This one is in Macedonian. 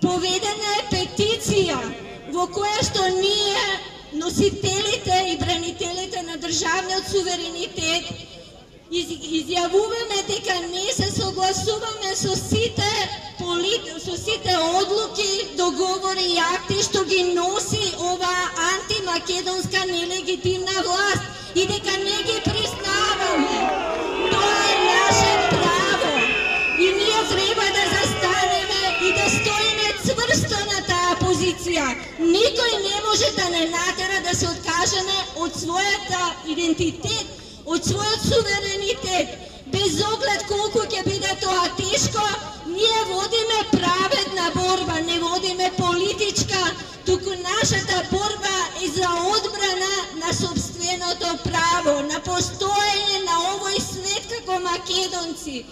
Поведена е петиција во која што ние, носителите и бранителите на државниот суверенитет, изјавуваме дека не се согласуваме со сите одлуки, договори и акти што ги носи оваа антимакедонска нелегитимна власт и дека не ги признаваме. Тоа е наше право и ние треба да застанеме и да стоиме цврсто на таа позиција. Никој не може да не натера да се откажеме од својата идентитет, од својот суверенитет. Без оглед колку ќе биде тоа тешко, ние водиме праведна борба, не водиме политичка, туку нашата борба е за одбрана на собственото право, на постоење на овој свет како македонци.